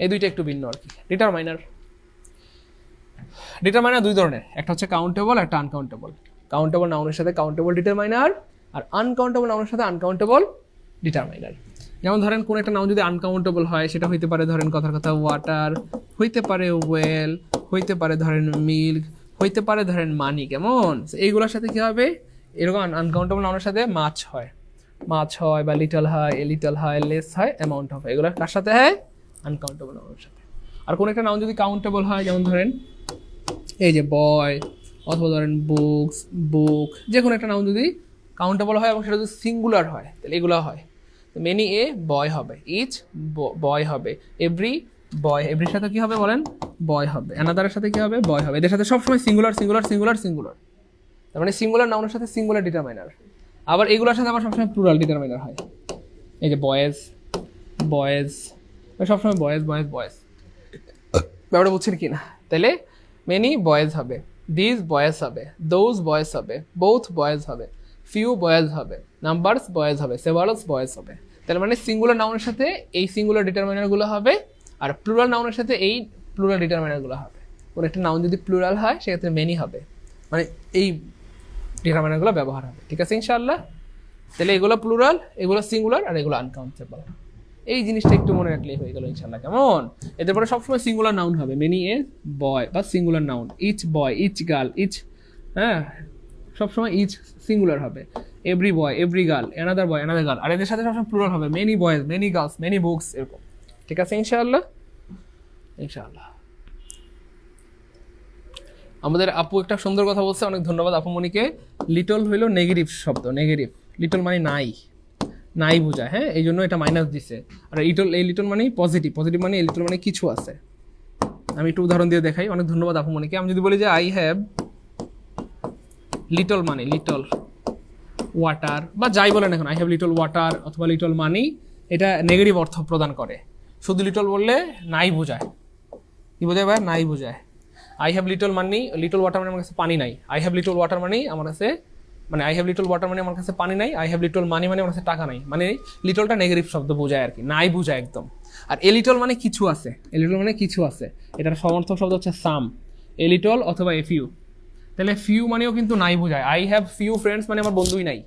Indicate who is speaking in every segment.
Speaker 1: এই দুইটা একটু ভিন্ন আর কি। ডিটারমাইনার দুই ধরনের, একটা হচ্ছে কাউন্টেবল, একটা আনকাউন্টেবল। কাউন্টেবল নাউনের সাথে কাউন্টেবল ডিটারমাইনার, আর আনকাউন্টেবল নাউনের সাথে আনকাউন্টেবল ডিটারমাইনার। যেমন ধরেন কোন একটা নাউন যদি আনকাউন্টেবল হয়, সেটা হইতে পারে ধরেন কথার কথা ওয়াটার, হইতে পারে ওয়েল, হইতে পারে ধরেন মিল্ক, হইতে পারে ধরেন মানি। কেমন? এইগুলোর সাথে কি হবে, এরকম আনকাউন্টেবল নাউনের সাথে মাছ হয়, মাছ হয়, বা লিটল হয়, এ লিটল হয়, লেস হয়, অ্যামাউন্ট হয়। এগুলো কার সাথে হয়? আনকাউন্টেবল নাউনের সাথে। আর কোন একটা নাউন যদি কাউন্টেবল হয়, যেমন ধরেন এই যে বয়, অথবা ধরেন বুকস, বুক, যে কোনো একটা নাউন যদি কাউন্টেবল হয় এবং সেটা যদি সিঙ্গুলার হয়, তাহলে এগুলো হয়। মেনি এ বয় হবে, ইচ বয় হবে, এভরি বয়, এভরির সাথে কি হবে বলেন? বয় হবে। অ্যানাদারের সাথে কি হবে? বয় হবে। এদের সাথে সবসময় সিঙ্গুলার সিঙ্গুলার সিঙ্গুলার সিঙ্গুলার, তার মানে সিঙ্গুলার নাউনের সাথে সিঙ্গুলার ডিটারমাইনার। আবার এগুলোর সাথে আবার সবসময় প্লুরাল ডিটারমাইনার হয়। এই যে বয়েজ, বয়েজ, সবসময় বয়েজ বয়েজ বয়েজ। ব্যাপারটা বুঝছেন কি না? তাহলে মেনি বয়েজ হবে, দিস বয়েজ হবে, দোজ বয়েজ হবে, বোথ বয়েজ হবে, ফিউ বয়েজ হবে, নাম্বারস বয়েজ হবে, সেভারালস বয়েজ হবে। তার মানে সিঙ্গুলার নাউনের সাথে এই সিঙ্গুলার ডিটারমাইনারগুলো হবে, আর প্লুরাল নাউনের সাথে এই প্লুরাল ডিটারমাইনারগুলো হবে। কোনো একটা নাউন যদি প্লুরাল হয়, সেক্ষেত্রে মেনি হবে, মানে এই ডিটারমাইনারগুলো ব্যবহার হবে। ঠিক আছে ইনশাআল্লাহ? তাহলে এগুলো প্লুরাল, এগুলো সিঙ্গুলার, আর এগুলো আনকাউন্টেবল। এই জিনিসটা একটু মনে রাখলেই হয়ে গেল ইনশাআল্লাহ। কেমন? এদের পরে সবসময় সিঙ্গুলার নাউন হবে, মেনি এ বয় বা singular noun, each boy, each girl, each, হ্যাঁ সবসময় ইচ সিঙ্গুলার হবে, every boy, every girl, another boy, another girl. আর এদের সাথে সবসময় প্লুরাল হবে, many boys, many girls, many books, এরকম। ঠিক আছে ইনশাআল্লাহ? ইনশাআল্লাহ। আমাদের আপু একটা সুন্দর কথা বলছে, অনেক ধন্যবাদ আপু মনিকে। লিটল হইল নেগেটিভ শব্দ, নেগেটিভ। লিটল মানে নাই, নাই বোঝায়, হ্যাঁ, এই জন্য এটা মাইনাস দিছে। আর এই লিটল মানে পজিটিভ, পজিটিভ মানে এই লিটল মানে কিছু আছে। আমি একটু উদাহরণ দিয়ে দেখাই। অনেক ধন্যবাদ আপু মনিকে। আমি যদি বলি যে আই হ্যাভ লিটল মানে লিটল ওয়াটার, বা যাই বলেন এখন, আই হ্যাভ লিটল ওয়াটার অথবা লিটল মানি, এটা নেগেটিভ অর্থ প্রদান করে। শুধু লিটল বললে নাই বোঝায়। কি বোঝায় ভাই? নাই বোঝায়। I have little money, little water মানে আমার কাছে পানি নাই। আই হ্যাভ লিটল ওয়াটার মানে আমার কাছে, মানে আই হ্যাভ লিটল ওয়াটার মানে আমার কাছে পানি নাই। আই হ্যাভ লিটল মানি মানে আমার কাছে টাকা নাই। মানে লিটলটা নেগেটিভ শব্দ বোঝায় আর কি, নাই বোঝায় একদম। আর এ লিটল মানে কিছু আছে, এ লিটল মানে কিছু আছে, এটার সমর্থক শব্দ হচ্ছে সাম, এ লিটল অথবা এ ফিউ। তাহলে ফিউ মানেও কিন্তু নাই বোঝায়। আই হ্যাভ ফিউ ফ্রেন্ডস মানে আমার বন্ধুই নাই,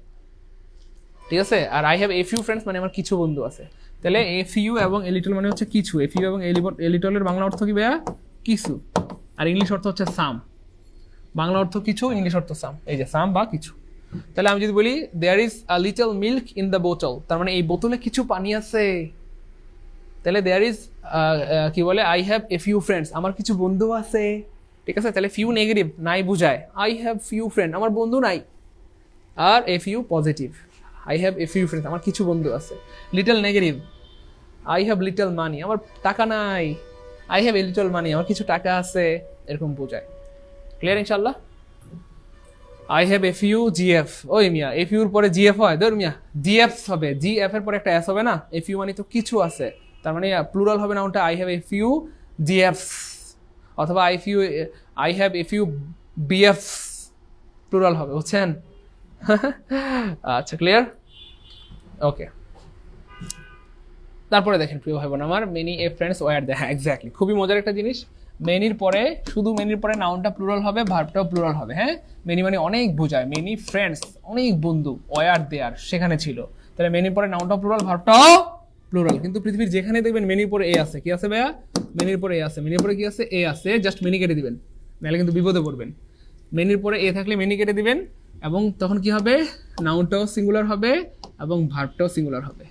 Speaker 1: ঠিক আছে? আর I have a few friends মানে আমার কিছু বন্ধু আছে। তাহলে এ ফিউ এবং এ লিটল মানে হচ্ছে কিছু। এ ফিউ এবং এ লিটলের বাংলা অর্থ কি ভাইয়া? কিছু। আর ইংলিশ অর্থ হচ্ছে সাম। বাংলা অর্থ কিছু, ইংলিশ অর্থ সাম। এই যে সাম বা কিছু। তাহলে আমি যদি বলি there is a little milk in the বোতল, তার মানে এই বোতলে কিছু পানি আছে। তাহলে দেয়ার ইজ কি বলে, I have a few friends, আমার কিছু বন্ধু আছে। ঠিক আছে? তাহলে ফিউ নেগেটিভ, নাই বুঝায়। আই হ্যাভ ফিউ ফ্রেন্ড, আমার বন্ধু নাই। আর a few positive, I have a few friends, আমার কিছু বন্ধু আছে। Little negative, I have little money, আমার টাকা নাই। I have a little money, আমার কিছু টাকা আছে, এরকম বোঝায়। ক্লিয়ার ইনশাল্লাহ? I have a few GF, ওই মিয়া এ ফিউর পরে জিএফ হয়? ধর মিয়া, জিএফ হবে, জিএফ এর পরে একটা এস হবে না? এ ফিউ মানে তো কিছু আছে, তার মানে প্লুরাল হবে না ওটা, I have a few GF, অথবা I have a few BF, plural হবে, বুঝছেন? আচ্ছা ক্লিয়ার? ওকে। তারপরে দেখেন প্রিয় ভাই বোন আমার, মেনি এ ফ্রেন্ডস ওয়ার দে, হ্যাঁ এক্স্যাক্টলি, খুবই মজার একটা জিনিস। মেনির পরে, শুধু মেনির পরে নাউনটা প্লুরাল হবে, ভার্বটাও প্লুরাল হবে। হ্যাঁ, মেনি মানে অনেক বোঝায়, মেনি ফ্রেন্ডস অনেক বন্ধু, ওয়ার দেয়ার সেখানে ছিল। তাহলে মেনির পরে নাউনটাও প্লুরাল, ভার্বটাও প্লুরাল। কিন্তু পৃথিবীর যেখানে দেখবেন মেনির পরে এ আছে, কি আছে ভাইয়া? মেনির পরে এ আছে, মেনির পরে কি আছে? এ আছে, জাস্ট মেনি কেটে দিবেন, নাহলে কিন্তু বিপদে পড়বেন। মেনির পরে এ থাকলে মেনি কেটে দিবেন, এবং তখন কি হবে? নাউনটাও সিঙ্গুলার হবে এবং ভার্বটাও সিঙ্গুলার হবে।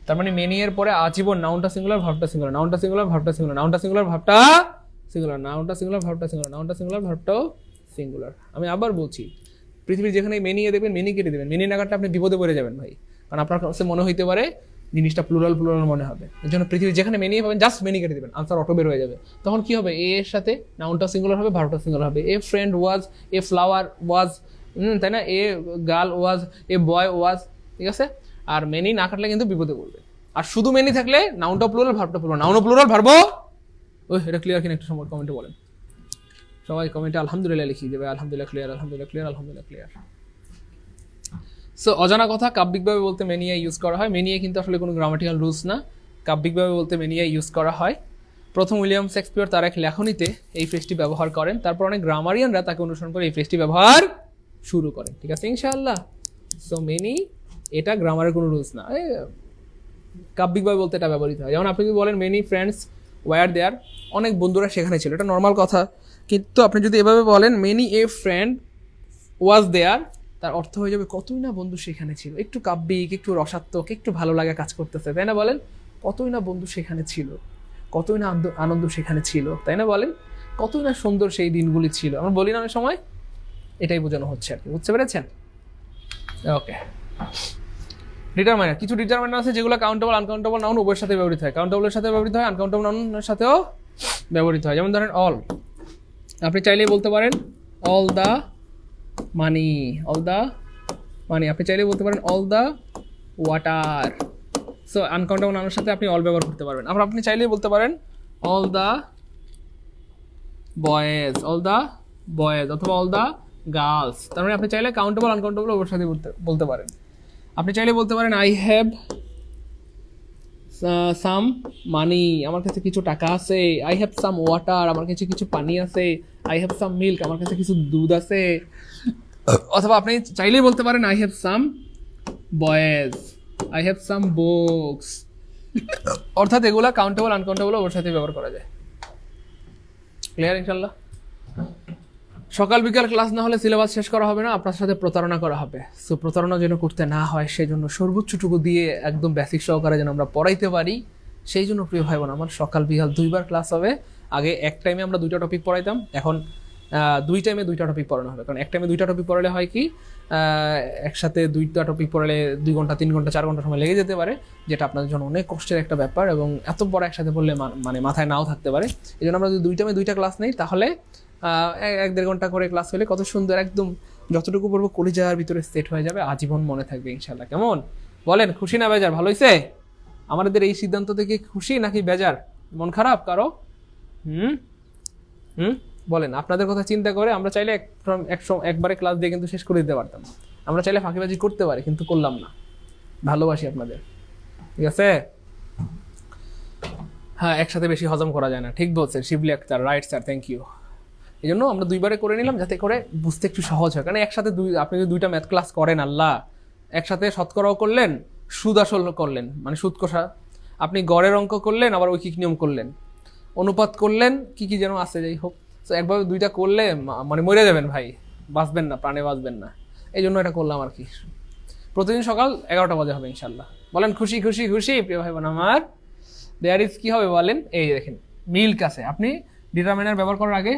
Speaker 1: তার মানে মেনি এর পরে আজীবন নাউনটা সিঙ্গুলার, ভার্বটা সিঙ্গুলার, নাউনটা সিঙ্গুলার, ভার্বটা সিঙ্গুলার, নাউনটা সিঙ্গুলার, ভার্বটা সিঙ্গুলার, নাউনটা সিঙ্গুলার, ভার্বটা সিঙ্গুলার, নাউনটা সিঙ্গুলার, ভার্বটাও সিঙ্গুলার। আমি আবার বলছি, পৃথিবীর যেখানে মেনি এ দেখবেন মেনি কেটে দেবেন, মেনি না কাটলে আপনি বিপদে পড়ে যাবেন ভাই। কারণ আপনার কাছে মনে হইতে পারে জিনিসটা প্লুরাল প্লুরাল মনে হবে। এর জন্য পৃথিবীর যেখানে মেনি পাবেন জাস্ট মেনি কেটে দেবেন, আনসার অটো বের হয়ে যাবে। তখন কি হবে? এ এর সাথে নাউনটা সিঙ্গুলার হবে, ভার্বটা সিঙ্গুলার হবে। A friend was, a flower was, তাই না? এ গার্ল ওয়াজ, এ বয় ওয়াজ, ঠিক আছে? আর মেনি না কাটলে কিন্তু বিপদে পড়বে। আর শুধু মেনি থাকলে নাউনটা প্লুরাল, ভার্বটা প্লুরাল, নাউনও প্লুরাল, ভার্বও। ওই এটা ক্লিয়ার কিনা একটু সময় কমেন্টে বলেন। সবাই কমেন্টে আলহামদুলিল্লাহ লিখিয়ে দেবে, আলহামদুলিল্লাহ ক্লিয়ার, আলহামদুলিল্লাহ ক্লিয়ার, আলহামদুলিল্লাহ ক্লিয়ার। সো অজানা কথা, কাব্যিকভাবে বলতে মেনিয়া ইউজ করা হয়। মেনিয়া কিন্তু আসলে কোনো গ্রামাটিক্যাল রুলস না, কাব্যিকভাবে বলতে মেনিয়া ইউজ করা হয়। প্রথম উইলিয়াম শেক্সপিয়র তার এক লেখনীতে এই ফ্রেজটি ব্যবহার করেন, তারপর অনেক গ্রামারিয়ানরা তাকে অনুসরণ করে এই ফ্রেজটি ব্যবহার শুরু করেন। ঠিক আছে ইনশাআল্লাহ। সো মেনি এটা গ্রামারের কোনো রুলস না, কাব্যিকভাবে বলতে এটা ব্যবহৃত হয়। যেমন আপনি যদি বলেন মেনি ফ্রেন্ডস ওয়ার দেয়ার, অনেক বন্ধুরা সেখানে ছিল, এটা নর্মাল কথা। কিন্তু আপনি যদি এভাবে বলেন মেনি এ ফ্রেন্ড ওয়াজ দেয়ার, তার অর্থ হয়ে যাবে কতই না বন্ধু সেখানে ছিল। একটু কাব্যিক, একটু রসাত্মক, একটু ভালো লাগা কাজ করতেছে, তাই না? বলেন কতই না বন্ধু সেখানে ছিল, কতই না আনন্দ সেখানে ছিল, তাই না? বলেন কতই না সুন্দর সেই দিনগুলি ছিল। আমরা বলি না অনেক সময়, এটাই বোঝানো হচ্ছে আর কি, বুঝতে পেরেছেন? ওকে। ডিটারমাইনার, কিছু ডিটারমাইনার আছে যেগুলো কাউন্টেবল আনকাউন্টেবল নাউন উভয়ের সাথে ব্যবহৃত হয়। কাউন্টেবলের সাথে ব্যবহৃত হয়, আনকাউন্টেবল নাউনের সাথেও ব্যবহৃত হয়। যেমন ধরেন অল, আপনি চাইলেই বলতে পারেন all the money, all the money. আপনি চাইলেই বলতে পারেন all the water. So uncountable নাউনের সাথে আপনি অল ব্যবহার করতে পারবেন। আবার আপনি চাইলেই বলতে পারেন all the boys, all the boys, অথবা অল দ্য গার্লস। তার মানে আপনি চাইলে কাউন্টেবল আনকাউন্টেবল ওর সাথে বলতে পারেন। আপনি চাইলে বলতে পারেন আই হ্যাভ সাম মানি, আমার কাছে কিছু টাকা আছে। আই হ্যাভ সাম ওয়াটার, আমার কাছে কিছু পানি আছে। আই হ্যাভ সাম মিল্ক, আমার কাছে কিছু দুধ আছে। অথবা আপনি চাইলেই বলতে পারেন I have some boys, I have some books. অর্থাৎ এগুলা কাউন্টেবল আনকাউন্টেবল ওর সাথে ব্যবহার করা যায়। ক্লিয়ার ইনশাল্লাহ? সকাল বিকাল ক্লাস না হলে সিলেবাস শেষ করা হবে না, আপনার সাথে প্রতারণা করা হবে। সো প্রতারণা যেন করতে না হয় সেই জন্য সর্বোচ্চটুকু দিয়ে একদম বেসিক সহকারে যেন আমরা পড়াইতে পারি, সেই জন্য প্রিয় ভাই বোন আমার সকাল বিকাল 2 বার ক্লাস হবে। আগে এক টাইমে আমরা 2টা টপিক পড়াইতাম, এখন 2 টাইমে 2টা টপিক পড়ানো হবে। কারণ এক টাইমে 2টা টপিক পড়ালে হয় কি, একসাথে 2টা টপিক পড়ালে 2 ঘন্টা 3 ঘন্টা 4 ঘন্টা সময় লেগে যেতে পারে, যেটা আপনাদের জন্য অনেক কষ্টের একটা ব্যাপার, এবং এত বড় একসাথে পড়লে মানে মাথায় নাও থাকতে পারে। এই জন্য আমরা যদি 2 টাইমে 2টা ক্লাস নেই, তাহলে 1-1.5 ঘন্টা করে ক্লাস হলে কত সুন্দর, একদম যতটুকু পড়বো কলিজার ভিতরে সেট হয়ে যাবে, আজীবন মনে থাকবে ইনশাল্লাহ। কেমন বলেন, খুশি না বেজার? ভালো হয়েছে আমাদের এই সিদ্ধান্ত থেকে? খুশি নাকি বেজার? মন খারাপ কারো? বলেন। আপনাদের কথা চিন্তা করে আমরা চাইলে একবারে ক্লাস দিয়ে কিন্তু শেষ করে দিতে পারতাম। আমরা চাইলে ফাঁকিবাজি করতে পারি, কিন্তু করলাম না। ভালোবাসি আপনাদের, ঠিক আছে? হ্যাঁ, একসাথে বেশি হজম করা যায় না, ঠিক বলছেন Shibli Akhtar, right sir, thank you. এই জন্য আমরা 2 বারে করে নিলাম, যাতে করে বুঝতে একটু সহজ হয়। কারণ একসাথে আপনি যদি 2টা ম্যাথ ক্লাস করেন, আল্লাহ, একসাথে শতকরাও করলেন, সুদ আসল করলেন, মানে সুদ কষা, আপনি গড়ের অঙ্ক করলেন, আবার ঐকিক নিয়ম করলেন, অনুপাত করলেন, কি কি যেন আছে, যাই হোক। তো একভাবে 2টা করলে মানে মরে যাবেন ভাই, বাঁচবেন না, প্রাণে বাঁচবেন না। এই জন্য এটা করলাম আর কি। প্রতিদিন সকাল 11টা বাজে হবে ইনশাল্লাহ। বলেন খুশি খুশি খুশি প্রিয় ভাই বোন আমার? দেয়ার ইজ কি হবে বলেন? এই দেখেন মিল্ক আছে। আপনি ডিটারমাইনার ব্যবহার করার আগে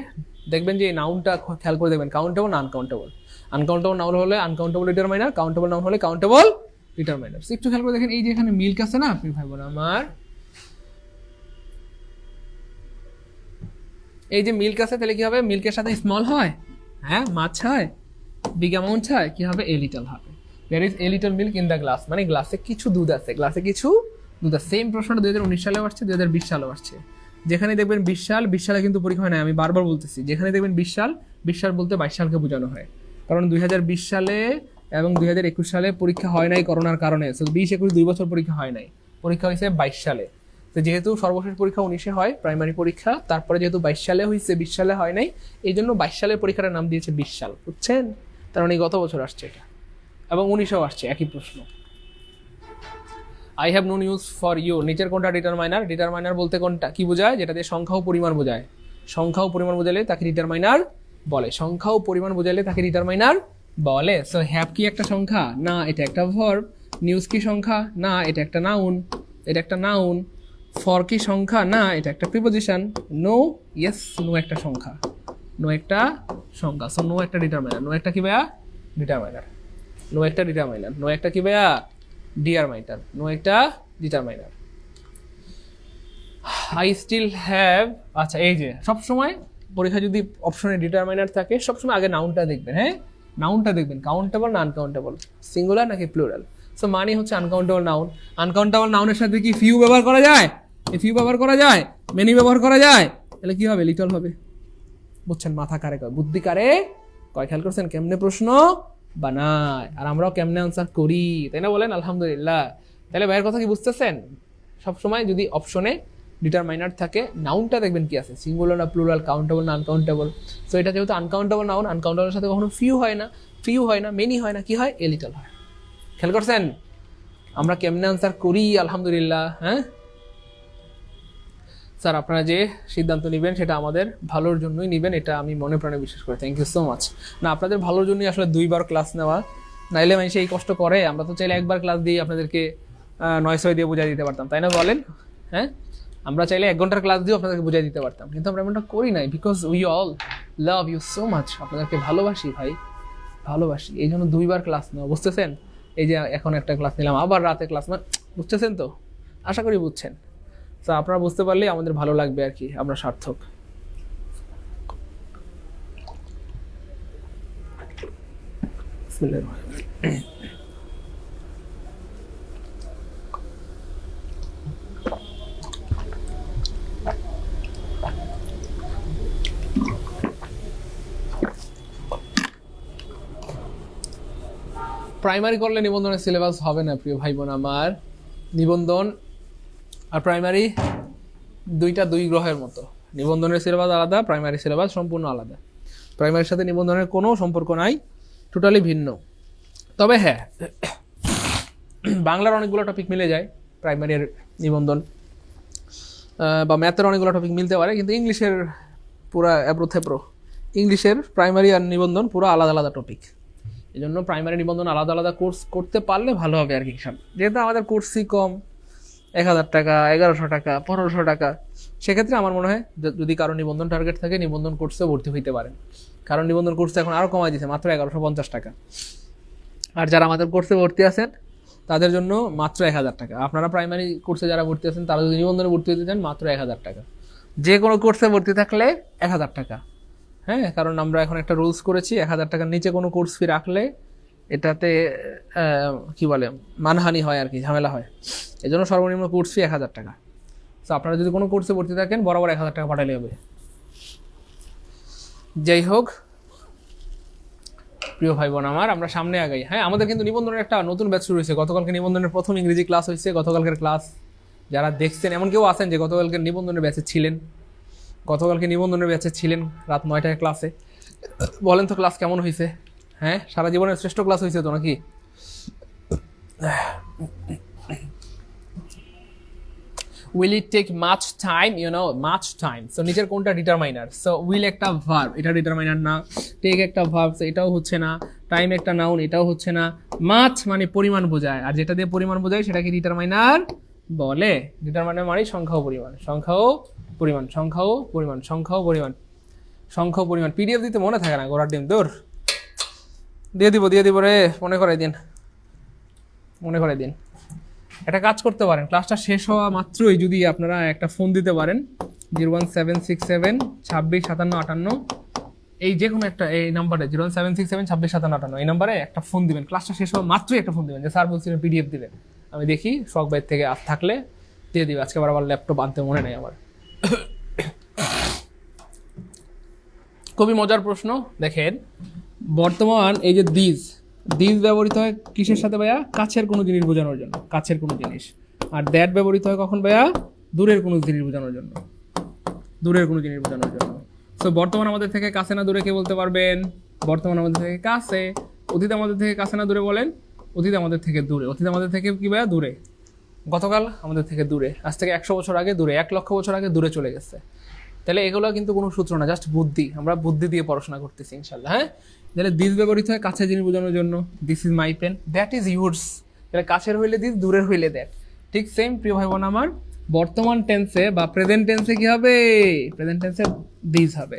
Speaker 1: দেখবেন যে এই নাউনটা খেয়াল করে দেখবেন, কাউন্টেবল না আনকাউন্টেবল। আনকাউন্টেবল নাউন হলে আনকাউন্টেবল ডিটারমাইনার, কাউন্টেবল নাউন হলে কাউন্টেবল ডিটারমাইনার। একটু খেয়াল করে দেখেন, এই যে এখানে মিল্ক আছে না আপনি ভাই বোন আমার, এই যে মিল্ক আছে, তাহলে কি হবে? মিল্কের সাথে স্মল হয়, হ্যাঁ, মাছ হয়, বিগ অ্যামাউন্ট হয়, কি হবে? এ লিটল হবে। There is a little milk in the glass, মানে গ্লাসে কিছু দুধ আছে, গ্লাসে কিছু দুধ আছে। সেম প্রশ্নটা 2019 সালেও আসছে, 2020 সালেও আসছে। যেখানে দেখবেন 20 সালে কিন্তু পরীক্ষা হয় না, আমি বারবার বলতেছি, যেখানে দেখবেন 20 সাল বলতে 22 সালকে বোঝানো হয়। কারণ 2020 সালে এবং 2021 সালে পরীক্ষা হয় নাই করোনার কারণে। 20-21 2 বছর পরীক্ষা হয় নাই, পরীক্ষা হয়েছে 22 সালে। তো যেহেতু সর্বশেষ পরীক্ষা 19-এ হয় প্রাইমারি পরীক্ষা, তারপরে যেহেতু 22 সালে হয়েছে, 20 সালে হয় নাই, এই জন্য 22 সালের পরীক্ষাটার নাম দিয়েছে 20 সাল, বুঝছেন? তার মানে গত বছর আসছে এটা, এবং 19-এও আসছে একই প্রশ্ন। I have no news for you, নিচের কোনটা ডিটারমাইনার? ডিটারমাইনার বলতে কোনটা কি বোঝায়? যেটা দিয়ে সংখ্যা ও পরিমাণ বোঝায়। সংখ্যা ও পরিমাণ বোঝালে তাকে ডিটারমাইনার বলে, সংখ্যা ও পরিমাণ বোঝালে তাকে ডিটারমাইনার বলে। সো হ্যাভ কি একটা সংখ্যা? না, এটা একটা ভার্ব। নিউজ কি সংখ্যা? না, এটা একটা নাউন, এটা একটা নাউন। ফর কি সংখ্যা? না, এটা একটা প্রিপোজিশন। নো, ইয়েস, নো একটা সংখ্যা, নো একটা সংখ্যা। সো নো একটা ডিটারমাইনার। নো একটা কি ভাইয়া? ডিটারমাইনার। নো একটা ডিটারমাইনার। নো একটা কি ভাইয়া? ডিটারমাইনার। নো একটা ডিটারমাইনার। আই স্টিল হ্যাভ, আচ্ছা, এই যে সবসময় পরীক্ষা যদি অপশনে ডিটারমাইনার থাকে, সবসময় আগে নাউনটা দেখবেন। হ্যাঁ, নাউনটা দেখবেন, কাউন্টেবল না আনকাউন্টেবল, সিঙ্গুলার নাকি প্লুরাল। সো মানে হচ্ছে আনকাউন্টেবল নাউন। আনকাউন্টেবল নাউনের সাথে কি ফিউ ব্যবহার করা যায়? ফিউ ব্যবহার করা যায়, মেনি ব্যবহার করা যায়, তাহলে কি হবে? লিটল হবে। বুঝছেন? মাথা কারে কয়, বুদ্ধি কারে কয়, খেয়াল করছেন কেমনে প্রশ্ন বানায়, আর আমরাও কেমনে আনসার করি, তাই না? বলেন আলহামদুলিল্লাহ। তাহলে ভাইয়ের কথা কি বুঝতেছেন? সবসময় যদি অপশনে ডিটারমাইনার থাকে, নাউনটা দেখবেন কি আছে, সিঙ্গুলার না প্লুরাল, কাউন্টেবল না আনকাউন্টেবল। সো এটা যেহেতু আনকাউন্টেবল নাউন, আনকাউন্টেবলের সাথে কখনো ফিউ হয় না, মেনি হয় না, কি হয়, এ লিটল হয়। খেয়াল করছেন আমরা কেমনে আনসার করি? আলহামদুলিল্লাহ। হ্যাঁ স্যার, আপনারা যে সিদ্ধান্ত নেবেন সেটা আমাদের ভালোর জন্যই নেবেন, এটা আমি মনে প্রাণে বিশ্বাস করি। Thank you so much. না, আপনাদের ভালোর জন্যই আসলে 2বার ক্লাস নেওয়া, নাইলে মানুষ এই কষ্ট করে। আমরা তো চাইলে 1বার ক্লাস দিয়ে আপনাদেরকে 900 দিয়ে বুঝাই দিতে পারতাম, তাই না বলেন? হ্যাঁ, আমরা চাইলে 1 ঘন্টার ক্লাস দিয়েও আপনাদেরকে বুঝাই দিতে পারতাম, কিন্তু আমরা এমনটা করি নাই, because we all love you so much. আপনাদেরকে ভালোবাসি ভাই, ভালোবাসি, এই জন্য 2বার ক্লাস নেওয়া, বুঝতেছেন? এই যে এখন একটা ক্লাস নিলাম, আবার রাতে ক্লাস, বুঝতেছেন তো? আশা করি বুঝছেন। তো আপনারা বুঝতে পারলেই আমাদের ভালো লাগবে আর কি, আমরা সার্থক। প্রাইমারি করলে নিবন্ধনের সিলেবাস হবে না প্রিয় ভাই বোন আমার। নিবন্ধন আর প্রাইমারি দুই গ্রহের মতো। নিবন্ধনের সিলেবাস আলাদা, প্রাইমারি সিলেবাস সম্পূর্ণ আলাদা। প্রাইমারির সাথে নিবন্ধনের কোনো সম্পর্ক নাই, টোটালি ভিন্ন। তবে হ্যাঁ, বাংলার অনেকগুলো টপিক মিলে যায় প্রাইমারির নিবন্ধন, বা ম্যাথের অনেকগুলো টপিক মিলতে পারে, কিন্তু ইংলিশের পুরা অ্যাপ্রো ইংলিশের প্রাইমারি আর নিবন্ধন পুরো আলাদা আলাদা টপিক। এই জন্য প্রাইমারি নিবন্ধন আলাদা আলাদা কোর্স করতে পারলে ভালো হবে আর কি। যেহেতু আমাদের কোর্স ফি কম, 1000 টাকা, 1100 টাকা, 1500 টাকা, সেক্ষেত্রে আমার মনে হয় যদি কারো নিবন্ধন টার্গেট থাকে, নিবন্ধন কোর্সে ভর্তি হইতে পারেন। কারণ নিবন্ধন কোর্সে এখন আরও কমাই দিয়েছে, মাত্র 1150 টাকা। আর যারা আমাদের কোর্সে ভর্তি আছেন তাদের জন্য মাত্র 1000 টাকা। আপনারা প্রাইমারি কোর্সে যারা ভর্তি আছেন তারা যদি নিবন্ধনে ভর্তি হতে চান, মাত্র 1000 টাকা। যে কোনো কোর্সে ভর্তি থাকলে 1000 টাকা। হ্যাঁ, কারণ আমরা এখন একটা রুলস করেছি, 1000 টাকার নিচে কোনো কোর্স ফি রাখলে এটাতে কি বলে, মানহানি হয় আর কি, ঝামেলা হয়। এই জন্য সর্বনিম্ন কোর্স ফি 1000 টাকা। তো আপনারা যদি কোনো কোর্সে ভর্তি থাকেন, বরাবর 1000 টাকা পাঠালে হবে। যাই হোক প্রিয় ভাই বোন আমার, আমরা সামনে আগাই। হ্যাঁ, আমাদের কিন্তু নিবন্ধনের একটা নতুন ব্যাচ শুরু হয়েছে। গতকালকে নিবন্ধনের প্রথম ইংরেজি ক্লাস হয়েছে। গতকালকের ক্লাস যারা দেখছেন, এমন কেউ আছেন যে গতকালকে নিবন্ধনের ব্যাচে ছিলেন, গতকালকে নিবন্ধনের ব্যাচে ছিলেন রাত 9টায় ক্লাসে, বলেন তো ক্লাস কেমন হয়েছে? হ্যাঁ, সারা জীবনের শ্রেষ্ঠ ক্লাস হয়েছে তো নাকি? Will it take much time? Much time. So নিচের কোনটা ডিটারমাইনার? So will একটা ভার্ব, এটা ডিটারমাইনার না। টেক একটা ভার্ব, এটাও হচ্ছে না। টাইম একটা নাউন, এটাও হচ্ছে না। মাছ মানে পরিমাণ বোঝায়, আর যেটা দিয়ে পরিমাণ বোঝায় সেটাকে ডিটারমাইনার বলে। ডিটারমাইনার মানে সংখ্যা ও পরিমাণ, সংখ্যা ও পরিমাণ, সংখ্যা ও পরিমাণ, সংখ্যা ও পরিমাণ, সংখ্যা ও পরিমাণ। পিডিএফ দিতে মনে থাকে না, গোড়ার ডিম দূর। দিয়ে দিব রে, মনে করে দিন। একটা কাজ করতে পারেন, ক্লাসটা শেষ হওয়া মাত্রই যদি আপনারা একটা ফোন দিতে পারেন, 01767 26 57 58, এই যে কোনো একটা এই নাম্বারে 01767 26 57 58, এই নাম্বারে একটা ফোন দিবেন। ক্লাসটা শেষ হওয়া মাত্রই একটা ফোন দিবেন যে স্যার বলছিলেন পিডিএফ দিবেন। আমি দেখি শখ বাইর থেকে থাকলে দিয়ে দিবে। আজকে আবার ল্যাপটপ আনতে মনে নেই আমার। খুবই মজার প্রশ্ন। দেখেন, বর্তমান এই যে দিস ব্যবহৃত হয় কিসের সাথে ভাইয়া? কাছের কোনো জিনিস বোঝানোর জন্য, কাছের কোনো জিনিস। আর দ্যাট ব্যবহৃত হয় কখন ভাইয়া? দূরের কোনো জিনিস বোঝানোর জন্য, দূরের কোনো জিনিস বোঝানোর জন্য। সো বর্তমান আমাদের থেকে কাছে না দূরে কে বলতে পারবেন? বর্তমান আমাদের থেকে কাছে। অতীত আমাদের থেকে কাছে না দূরে বলেন? অতীত আমাদের থেকে দূরে। অতীত আমাদের থেকে কি ভাইয়া? দূরে। গতকাল আমাদের থেকে দূরে, আজ থেকে 100 বছর আগে দূরে, 1 লক্ষ বছর আগে দূরে চলে গেছে। তাহলে এগুলো কিন্তু কোনো সূত্র না, জাস্ট বুদ্ধি। আমরা বুদ্ধি দিয়ে পড়াশোনা করতেছি ইনশাল্লাহ। হ্যাঁ, তাহলে দিস ব্যবহৃত হয় কাছের জিনিস বোঝানোর জন্য, this is my pen, that is yours. তাহলে কাছের হইলে দিস, দূরের হইলে দ্যাট। ঠিক সেম প্রিয় ভাই বোন আমার, বর্তমান টেন্সে বা প্রেজেন্ট টেন্সে কি হবে? প্রেজেন্ট টেন্সে দিস হবে।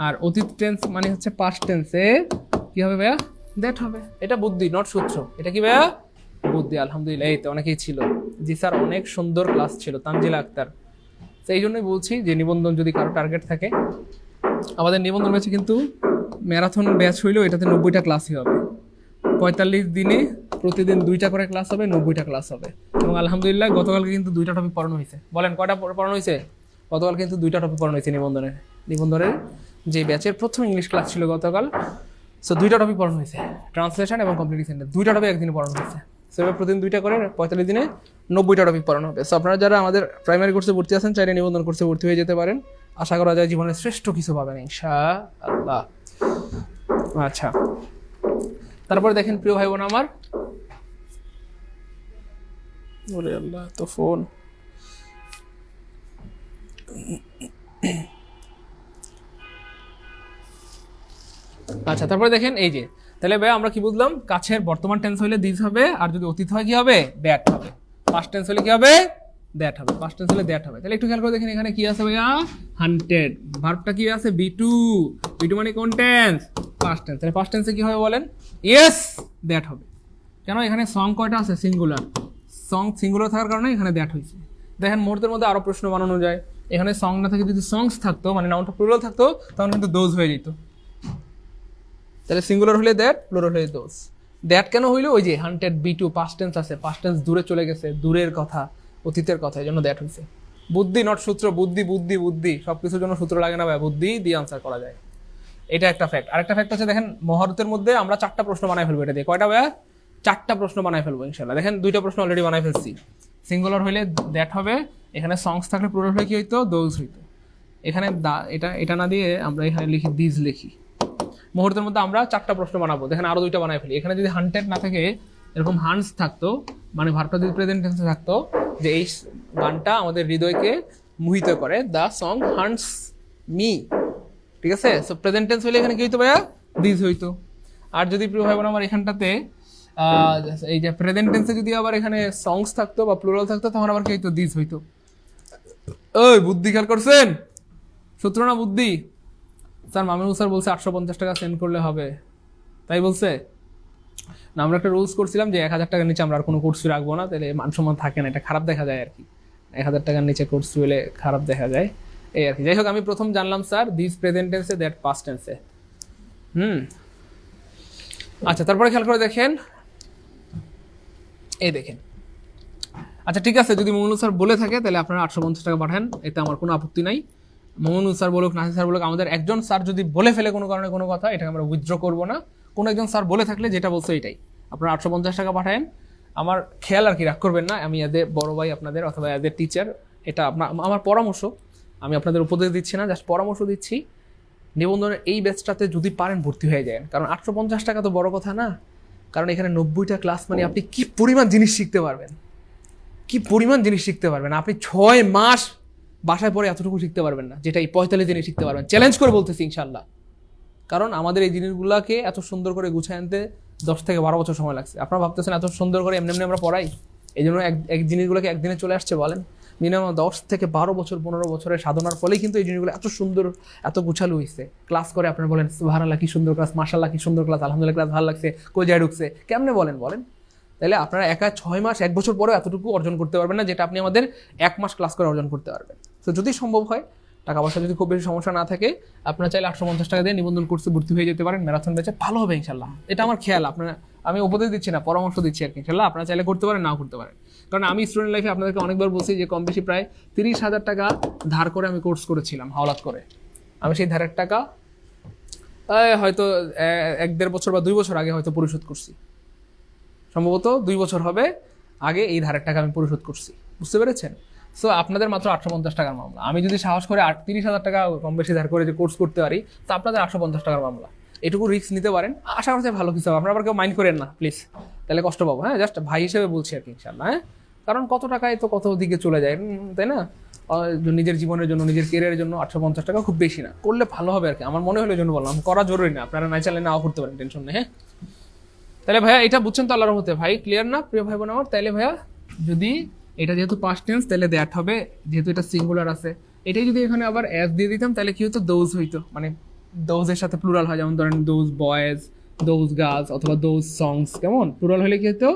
Speaker 1: আর অতীত টেন্স মানে হচ্ছে পাস্ট টেন্সে কি হবে ভাইয়া? দ্যাট হবে। এটা বুদ্ধি, নট সূত্র। এটা কি ভাইয়া? বুদ্ধি। আলহামদুলিল্লাহ, এই তো অনেকেই ছিল। জি স্যার, অনেক সুন্দর ক্লাস ছিল, তানজিলা আক্তার। সেই জন্যই বলছি যে নিবন্ধন যদি কারো টার্গেট থাকে, আমাদের নিবন্ধন ব্যাচে কিন্তু ম্যারাথন ব্যাচ হইলেও এটাতে 90টা ক্লাসই হবে। 45 দিনে প্রতিদিন 2টা করে ক্লাস হবে, 90টা ক্লাস হবে। এবং আলহামদুলিল্লাহ গতকালকে কিন্তু 2টা টপিক পড়ানো হয়েছে। বলেন কয়টা পড়ানো হয়েছে? গতকাল কিন্তু 2টা টপিক পড়ানো হয়েছে নিবন্ধনের যে ব্যাচের প্রথম ইংলিশ ক্লাস ছিল গতকাল। সো 2টা টপিক পড়ানো হয়েছে, ট্রান্সলেশন এবং কমপ্লিট সেন্টেন্স। 2টা টপিক একদিনে পড়ানো হয়েছে। সেভাবে প্রতিদিন 2টা করে 45 দিনে 90টা টপিক পড়ানো হবে। সো আপনারা যারা আমাদের প্রাইমারি কোর্সে ভর্তি আছেন চাইলে নিবন্ধন কোর্সে ভর্তি হয়ে যেতে পারেন। আশা করা যায় জীবনের শ্রেষ্ঠ কিছু পাবেন ইনশাআল্লাহ। আচ্ছা, তারপরে দেখেন প্রিয় ভাই বোন আমার, ওরে আল্লাহ তো ফোন। আচ্ছা, তারপরে দেখেন এই যে, তাহলে ভাই আমরা কি বুঝলাম, কাছের বর্তমান টেন্স হলে দিস হবে, আর যদি অতীত হয় কি হবে, দ্যাট হবে। পাস্ট টেন্স হলে কি হবে, দ্যাট হবে। পাস্ট টেন্স হলে দ্যাট হবে। তাহলে একটু খেয়াল করে দেখেন এখানে কি আছে ভাইয়া, হান্টেড। ভার্বটা কি আছে, বি2। বি2 মানে কোন টেন্স, পাস্ট টেন্স। তাহলে পাস্ট টেন্সে কি হবে বলেন, ইয়েস দ্যাট হবে। কেন, এখানে সং কয়টা আছে, সিঙ্গুলার। সং সিঙ্গুলার থাকার কারণে এখানে দ্যাট হয়েছে। দেখেন মুহূর্তের মধ্যে আরো প্রশ্ন বানানো যায়। এখানে সং না থেকে যদি সংস থাকতো, মানে নাউনটা প্লুরাল থাকতো, তখন কিন্তু দোজ হয়ে যেত। তাহলে সিঙ্গুলার হলে দ্যাট, প্লুরাল হলে দোজ। দ্যাট কেন হইলো, ওই যে হান্টেড, বি2, পাস্ট টেন্স আছে, পাস্ট টেন্স দূরে চলে গেছে, দূরের কথা, অতীতের কথা, এই জন্য দ্যাট হয়েছে। বুদ্ধি নট সূত্র, বুদ্ধি বুদ্ধি বুদ্ধি, সবকিছুর জন্য সূত্র লাগে না ভাই, বুদ্ধি দিয়ে আনসার করা যায়। এটা একটা ফ্যাক্ট। আরেকটা ফ্যাক্ট হচ্ছে দেখেন মহাভারতের মধ্যে আমরা 4টা প্রশ্ন বানাই ফেলবো এটা দিয়ে। কয়টা ভাইয়া, 4টা প্রশ্ন বানাই ফেলবো ইনশাল্লাহ। দেখেন 2টা প্রশ্ন অলরেডি বানাই ফেলছি। সিঙ্গুলার হইলে দ্যাট হবে, এখানে সংস থাকলে প্লুরাল হলে কি হইতো, দোজ হইতো। এখানে এটা না দিয়ে আমরা এখানে লিখি দিজ লিখি। মুহূর্তের মধ্যে আমরা 4টা প্রশ্ন বানাবো। দেখেন আরো 2টা বানাই ফেলি। এখানে যদি হান্টেড না থাকে, এরকম হান্স থাকতো, মানে ভার্বটা যদি প্রেজেন্ট টেন্সে থাকতো, যে এই গানটা আমাদের হৃদয়কে মোহিত করে, দ্য সং হান্টস মি, ঠিক আছে। সো প্রেজেন্ট টেন্স হইলে এখানে কি হইতো ভাইয়া, দিজ হইতো। আর যদি প্রিয় ভাই বোন আমার এখানটাতে এই যে প্রেজেন্ট টেন্সে যদি আবার এখানে সংস থাকতো বা প্লুরাল থাকতো, তখন আবার কি হইতো, দিজ হইতো। ওই বুদ্ধি খেয়াল করছেন, সূত্র না বুদ্ধি। স্যার মামিনুল স্যার বলছে 850 টাকা সেন্ড করলে হবে, তাই বলছে না। আমরা একটা রুলস করছিলাম যে 1000 টাকার নিচে আমরা আর কোনো কোর্স রাখবো না, তাহলে মান সম্মান থাকে না, এটা খারাপ দেখা যায় আর কি। 1000 টাকার নিচে কোর্স হলে খারাপ দেখা যায়, এই আর কি। যাই হোক, আমি প্রথম জানলাম স্যার দিস প্রেজেন্ট টেন্সে, দ্যাট পাস্ট টেন্সে। আচ্ছা, তারপরে খেয়াল করে দেখেন, এই দেখেন। আচ্ছা ঠিক আছে, যদি মমিনুল স্যার বলে থাকে তাহলে আপনারা 850 টাকা পাঠান, এতে আমার কোনো আপত্তি নাই। মমিনুল স্যার বলুক, নাসির স্যার বলুক, আমাদের একজন স্যার যদি বলে ফেলে কোনো কারণে কোনো কথা, এটাকে আমরা উইথড্র করবো না। কোনো একজন স্যার বলে থাকলে যেটা বলছে এটাই, আপনারা 850 টাকা পাঠান। আমার খেয়াল আর কি, রাগ করবেন না, আমি এদের বড় ভাই আপনাদের, অথবা এদের টিচার। এটা আমার পরামর্শ, আমি আপনাদের উপদেশ দিচ্ছি না, জাস্ট পরামর্শ দিচ্ছি। নিবন্ধনের এই ব্যাচটাতে যদি পারেন ভর্তি হয়ে যায়, কারণ 850 টাকা তো বড় কথা না। কারণ এখানে 90টা ক্লাস, মানে আপনি কি পরিমাণ জিনিস শিখতে পারবেন, কি পরিমাণ জিনিস শিখতে পারবেন। আপনি 6 মাস বাসায় পরে এতটুকু শিখতে পারবেন না, যেটা এই 45 দিনে শিখতে পারবেন, চ্যালেঞ্জ করে বলতেছি ইনশাল্লাহ। কারণ আমাদের এই জিনিসগুলোকে এত সুন্দর করে গুছায় আনতে 10 থেকে 12 বছর সময় লাগছে। আপনারা ভাবতেছেন এত সুন্দর করে এমনি এমনি আমরা পড়াই, এই জন্য এক জিনিসগুলোকে একদিনে চলে আসছে বলেন। মিনিমাম 10 থেকে 12 বছর 15 বছরের সাধনার ফলেই কিন্তু এই জিনিসগুলো এত সুন্দর, এত গুছালো হয়েছে। ক্লাস করে আপনারা বলেন সুবহানাল্লাহ কি সুন্দর ক্লাস, মাশাআল্লাহ কি সুন্দর ক্লাস, আলহামদুলিল্লাহ ক্লাস ভালো লাগছে, কই যায় ঢুকছে, কেমনে বলেন। তাহলে আপনারা একা 6 মাস 1 বছর পরেও এতটুকু অর্জন করতে পারবেন না, যেটা আপনি আমাদের 1 মাস ক্লাস করে অর্জন করতে পারবেন। তো যদি সম্ভব হয়, টাকা পয়সা যদি খুব বেশি সমস্যা না থাকে, আপনারা চাইলে 850 টাকা দিয়ে নিবন্ধন কোর্সে ভর্তি হয়ে যেতে পারেন। ম্যারাথন ব্যাচে ভালো হবে ইনশাল্লাহ, এটা আমার খেয়াল। আপনারা, আমি উপদেশ দিচ্ছি না, পরামর্শ দিচ্ছি আর কি। ইনশাল্লাহ আপনারা চাইলে করতে পারেন, নাও করতে পারেন। কারণ আমি স্টুডেন্ট লাইফে আপনাদেরকে অনেকবার বলছি যে কম বেশি প্রায় 30,000 টাকা ধার করে আমি কোর্স করেছিলাম হাওলাত করে। আমি সেই ধারের টাকা হয়তো 1-1.5 বছর বা 2 বছর আগে হয়তো পরিশোধ করছি, সম্ভবত 2 বছর হবে আগে এই ধারের টাকা আমি পরিশোধ করছি, বুঝতে পেরেছেন। সো আপনাদের মাত্র 850 টাকার মামলা। আমি যদি সাহস করে 30,000 টাকা কম বেশি ধার করে যে কোর্স করতে পারি, তো আপনাদের 850 টাকার মামলা। এটুকু রিস্ক নিতে পারেন, আশা করছি ভালো কিছু হবে। আপনারা আবার কেউ মাইন্ড করেন না প্লিজ, তাহলে কষ্ট পাবো। হ্যাঁ, জাস্ট ভাই হিসেবে বলছি আর কি ইনশাল্লাহ। হ্যাঁ, কারণ কত টাকায় তো কত দিকে চলে যায়, তাই না। নিজের জীবনের জন্য, নিজের কেরিয়ারের জন্য 850 টাকা খুব বেশি না, করলে ভালো হবে আর কি। আমার মনে হলো জন্য বললাম, করা জরুরি না, আপনারা না চাইলে নাও করতে পারেন, টেনশন নেই। হ্যাঁ, তাহলে ভাইয়া এটা বুঝছেন তো আল্লাহর রহমতে, ভাই ক্লিয়ার না প্রিয় ভাই বোন আমার। তাইলে ভাইয়া যদি এটা যেহেতু পাস্ট টেন্স, তাহলে দ্যাট হবে, যেহেতু এটা সিঙ্গুলার আছে। এটাই যদি এখানে আবার অ্যাজ দিয়ে দিতাম, তাহলে কি হতো, দোজ হইতো। মানে দোজের সাথে প্লুরাল হয়, যেমন ধরেন দোজ বয়েজ, দোজ গার্লস, অথবা দোজ সংস, কেমন প্লুরাল হলে কি হতো,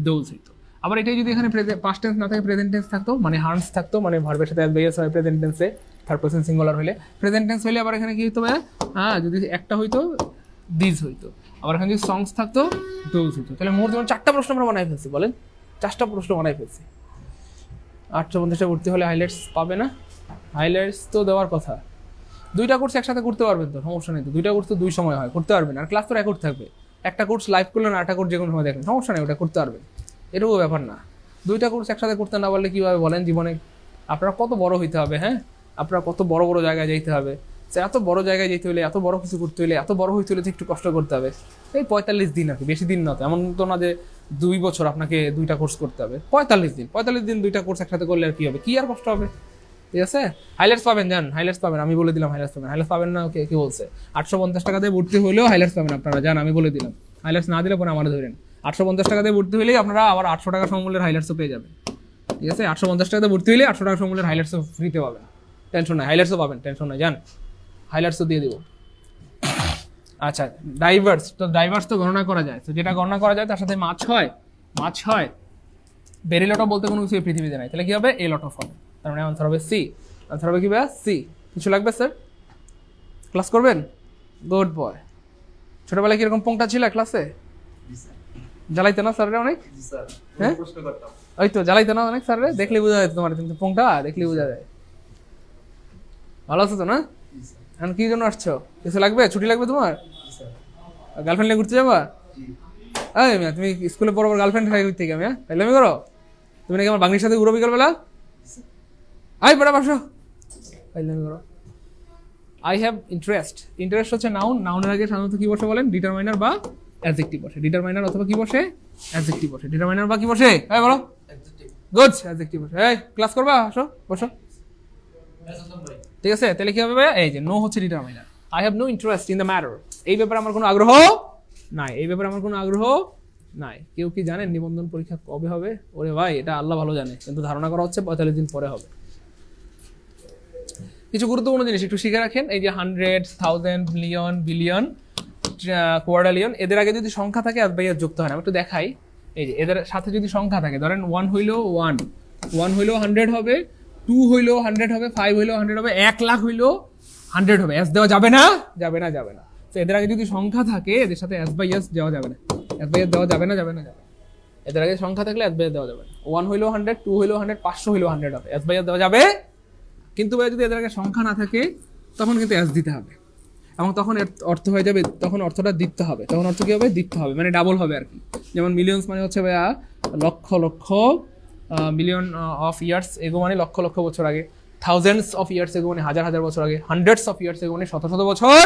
Speaker 1: দোজ হইতো। আবার এটাই যদি এখানে পাস্ট টেন্স না থাকে, প্রেজেন্ট টেন্স থাকতো, মানে হার্নস থাকতো, মানে ভার্বের সাথে বেস হয় প্রেজেন্ট টেন্সে, থার্ড পারসন সিঙ্গুলার হলে। প্রেজেন্ট টেন্স হলে আবার এখানে কি হতো ভাইয়া, হ্যাঁ, যদি একটা হইতো দিজ হইতো, আবার এখানে যদি সংস থাকতো দোজ হইতো। তাহলে মোট যেমন 4টা প্রশ্ন আমরা বানাই ফেলছি, বলেন 4টা প্রশ্ন বানাই ফেলছি। 850 ভর্তি হলে হাইলাইটস পাবে না, হাইলাইটস তো দেওয়ার কথা। 2টা কোর্স একসাথে করতে পারবেন তো, সমস্যা নেই তো। 2টা কোর্স তো 2 সময় হয়, করতে পারবেন। আর ক্লাস তো রেকর্ড থাকবে, একটা কোর্স লাইভ করলেন, 8টা কোর্স যে কোনো সময় দেখেন, সমস্যা নেই, ওটা করতে পারবেন। এরকম ব্যাপার না। দুইটা কোর্স একসাথে করতে না পারলে কীভাবে বলেন জীবনে আপনারা কত বড় হইতে হবে, হ্যাঁ আপনারা কত বড় বড় জায়গায় যেতে হবে। এত বড় জায়গায় যেতে হলে, এত বড় কিছু করতে হলে, এত বড় হইতে হলে একটু কষ্ট করতে হবে। এই 45 দিন আর কি, বেশি দিন না তো, এমন তো না যে 2 বছর আপনাকে 2টা কোর্স করতে হবে। 45 দিন 2টা কোর্স একসাথে করলে আর কি হবে, কি আর কষ্ট হবে। ঠিক আছে, হাইলাইটস পাবেন, জান হাইলাইটস পাবেন, আমি বলে দিলাম হাইলাইটস পাবেন। হাইলাইটস পাবেন না, ওকে কি বলছে? 850 টাকা দিয়ে ভর্তি হলেও হাইলাইটস পাবেন আপনারা, জান আমি বলে দিলাম। হাইলাইটস না দিলে পরে আমার ধরেন 850 টাকা দিয়ে ভর্তি হলেই আপনারা আবার 800 টাকা সমমূল্যের হাইলাইটসও পেয়ে যাবেন। ঠিক আছে, 850 টাকা দিয়ে ভর্তি হলে 800 টাকা সমমূল্যের হাইলাইটসও ফ্রিতে পাবেন, টেনশন নাই, হাইলাইটসও পাবেন, টেনশন নাই, জান হাইলাইটসও দিয়ে দিব। আচ্ছা, ডাইভার্স তো গণনা করা যায়, তো যেটা গণনা করা যায় তার সাথে মাছ হয় ভেরি লট অফ বলতে কোনো কিছু পৃথিবীতে নাই, তাহলে কি হবে? এ লট অফ হবে। তার মানে আনসার হবে সি। আনসার হবে কি ভাইয়া? সি। কিছু লাগবে স্যার? ক্লাস করবেন? Good boy. ছোটবেলায় কিরকম পোংটা ছিল ক্লাসে? জ্বালাইতে না স্যাররা অনেক? হ্যাঁ ওই তো জ্বালাইতে না অনেক স্যাররা, দেখলে বোঝা যায় তোমার কিন্তু পোংটা দেখলে বোঝা যায়। ভালো আছো তো না? এখন কি জন্য আসছো? কিছু লাগবে? ছুটি লাগবে তোমার? গার্লফ্রেন্ড নিয়ে ঘুরতে যাবা? এই মিয়া তুমি স্কুলে পড়াবার গার্লফ্রেন্ড খাই ঘুরতে গিয়ে মিয়া তাইলে করো? তুমি নাকি আমার বাংলির সাথে ঘুরো বিকালবেলা? আই বেড়া বাসো ফাইলামি করো। আই হ্যাভ ইন্টারেস্ট হচ্ছে নাউন। নাউনের আগে সাধারণত কি বসে বলেন? ডিটারমাইনার বা অ্যাডজেক্টিভ বসে। ডিটারমাইনার অথবা কি বসে? অ্যাডজেক্টিভ বসে। ডিটারমাইনার বা কি বসে? এই বলো। গুড, অ্যাডজেক্টিভ বসে। এই ক্লাস করবা? আসো বসো। ঠিক আছে, তাহলে কি হবে ভাইয়া? এই যে নো হচ্ছে determiner. I have no interest in the matter. এই ব্যাপারে আমার কোনো আগ্রহ নাই। এই ব্যাপারে আমার কোনো আগ্রহ নাই। কেউ কি জানেন নিবন্ধন পরীক্ষা কবে হবে? ওরে ভাই, এটা আল্লাহ ভালো জানে, কিন্তু ধারণা করা হচ্ছে 45 দিন পরে হবে। কিছু গুরুত্বপূর্ণ জিনিস একটু শিখে রাখেন। এই যে 100, 1000, মিলিয়ন, বিলিয়ন, কোয়াড্রিলিয়ন, এদের আগে যদি সংখ্যা থাকে ভাইয়া যুক্ত হয় না। আমি একটু দেখাই। এই যে এদের সাথে যদি সংখ্যা থাকে, ধরেন 1 হইলেও 1 হইলেও 100 হবে, 2 হইলেও 100 হবে, 5 হইলেও 100 হবে, 1 লাখ হইলেও 100 হবে। এস দেওয়া যাবে না, যাবে না, যাবে না। তো এদের আগে যদি সংখ্যা থাকে, এদের সাথে এস বাই এস দেওয়া যাবে না। এস বাই এস দেওয়া যাবে না, যাবে না, যাবে। এদের আগে সংখ্যা থাকলে এস বাই এস দেওয়া যাবে না। 1 হইলেও 100, 2 হইলেও 100, 500 হইলেও 100 হবে, এস বাই এস দেওয়া যাবে। কিন্তু ভাই যদি এদের আগে সংখ্যা না থাকে তখন কিন্তু এস দিতে হবে, এবং তখন অর্থ হয়ে যাবে, তখন অর্থটা দিতে হবে। তখন অর্থ কি হবে? দিতে হবে, মানে ডাবল হবে আর কি। যেমন মিলিয়নস মানে হচ্ছে ভাইয়া lakh lakh, million of years ago মানে লক্ষ লক্ষ বছর আগে, থাউজেন্ডস অফ ইয়ার্স এগো মানে হাজার হাজার বছর আগে, হান্ড্রেডস অফ ইয়ার্স এগো মানে শত শত বছর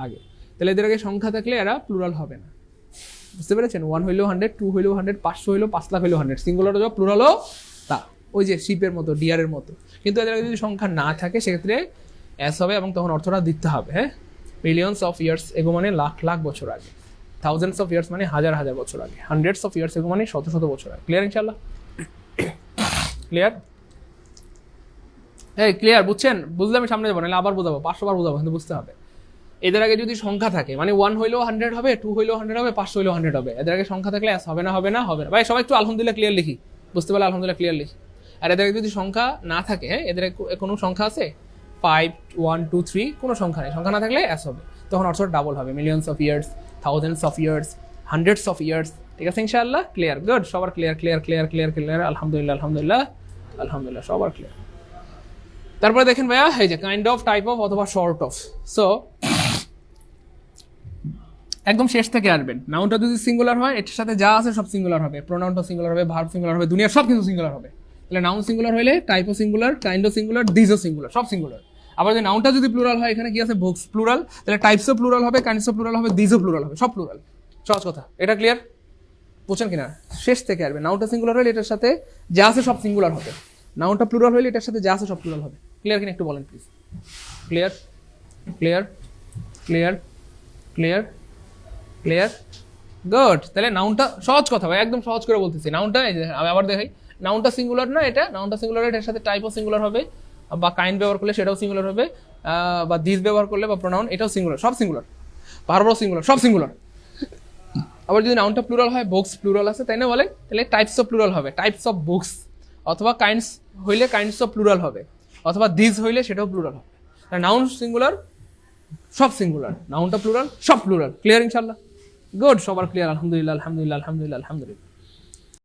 Speaker 1: আগে। তাহলে এদের আগে সংখ্যা থাকলে এরা প্লুরাল হবে না। বুঝতে পেরেছেন? 1 হইলেও 100, 2 হইলেও 100, 500 হইলেও 5 লাখ হইলেও 100, সিঙ্গুলার জব প্লুরালও তা, ওই যে শিপের মতো, ডিয়ারের মতো। কিন্তু এদের আগে যদি সংখ্যা না থাকে সেক্ষেত্রে এস হবে, এবং তখন অর্থটা দিতে হবে। হ্যাঁ, মিলিয়নস অফ ইয়ার্স এগো মানে লাখ লাখ বছর আগে, থাউজেন্ডস অফ ইয়ার্স মানে হাজার হাজার বছর আগে, হান্ড্রেডস অফ ইয়ার্স এগো মানে শত শত বছর আগে। ক্লিয়ার ইনশাল্লাহ? ক্লিয়ার? এই ক্লিয়ার? বুঝছেন? বুঝলে আমি সামনে যাবো, নাহলে আবার বোঝাবো, 500 বার বোঝাবো, কিন্তু বুঝতে হবে। এদের আগে যদি সংখ্যা থাকে, মানে 1 হইলেও 100 হবে, 2 হইলেও 100 হবে, 500 হইলেও 100 হবে। এদের আগে সংখ্যা থাকলে এস হবে না, হবে না, হবে না। ভাই সবাই একটু আলহামদুলিল্লাহ ক্লিয়ার লিখি, বুঝতে পারলে আলহামদুলিল্লাহ ক্লিয়ার লিখি। আর এদের আগে যদি সংখ্যা না থাকে, হ্যাঁ, এদের কোনো সংখ্যা আছে 5, 1, 2, 3, কোনো সংখ্যা নেই, সংখ্যা না থাকলে এস হবে, তখন অর্থটা ডাবল হবে। Millions of years, thousands of years, hundreds of years. ঠিক আছে ইনশাআল্লাহ? ক্লিয়ার? গুড, সবার clear, clear, clear, clear, clear, আলহামদুলিল্লাহ, আলহামদুলিল্লাহ, আলহামদুলিল্লাহ, সবার ক্লিয়ার। তারপরে দেখেন ভাইয়া, এই যে কাইন্ড অফ, টাইপ অফ অথবা শর্ট অফ। সো একদম শেষ থেকে আসবেন। নাউনটা যদি সিঙ্গুলার হয়, এটার সাথে যা আছে সব সিঙ্গুলার হবে, প্রোনাউনটা সিঙ্গুলার হবে, ভার্ব সিঙ্গুলার হবে, দুনিয়ার সব কিছু সিঙ্গুলার হবে। তাহলে নাউন সিঙ্গুলার হলে টাইপও সিঙ্গুলার, কাইন্ডও সিঙ্গুলার, দিসও সিঙ্গুলার, সব সিঙ্গুলার। আবার যদি নাউনটা যদি প্লুরাল হয়, এখানে কি আছে? ভোক্স প্লুরাল, তাহলে টাইপসও প্লুরাল হবে, কাইন্ডসও প্লুরাল হবে, দিসও প্লুরাল হবে, সব প্লুরাল। সহজ কথা, এটা ক্লিয়ার? বুঝছেন কিনা? শেষ থেকে আসবে। নাউনটা সিঙ্গুলার হলে এটার সাথে যা আছে সব সিঙ্গুলার হবে, নাউনটা প্লুরাল হলে এটার সাথে যা আছে সব প্লুরাল হবে। ক্লিয়ার কিনা একটু বলেন please? Clear? Clear? Clear? Clear? Clear? Good. তাহলে নাউনটা সহজ কথা ভাই, একদম সহজ করে বলতেছি। নাউনটা এই যে আমি আবার দেখাই, নাউনটা সিঙ্গুলার না, এটা নাউনটা সিঙ্গুলার, এটার সাথে টাইপও সিঙ্গুলার হবে, বা কাইন্ড ব্যবহার করলে সেটাও সিঙ্গুলার হবে, বা দিস ব্যবহার করলে বা প্রোনাউন এটাও সিঙ্গুলার, সব সিঙ্গুলার, ভার্বও সিঙ্গুলার, সব সিঙ্গুলার। আবার যদি নাউনটা প্লুরাল হয়, বুকস প্লুরাল আছে তাই না বলেন, তাহলে টাইপস অফ প্লুরাল হবে, টাইপস অফ বুকস, অথবা কাইন্ডস হইলে কাইন্ডস অফ প্লুরাল হবে, অথবা দিস হইলে সেটাও প্লুরাল হবে। নাউন সিঙ্গুলার, সব সিঙ্গুলার, নাউনটা প্লুরাল, সব প্লুরাল। ক্লিয়ার ইনশাআল্লাহ? গুড, সবার ক্লিয়ার? আলহামদুলিল্লাহ, আলহামদুলিল্লাহ, আলহামদুলিল্লাহ, আলহামদুলিল্লাহ।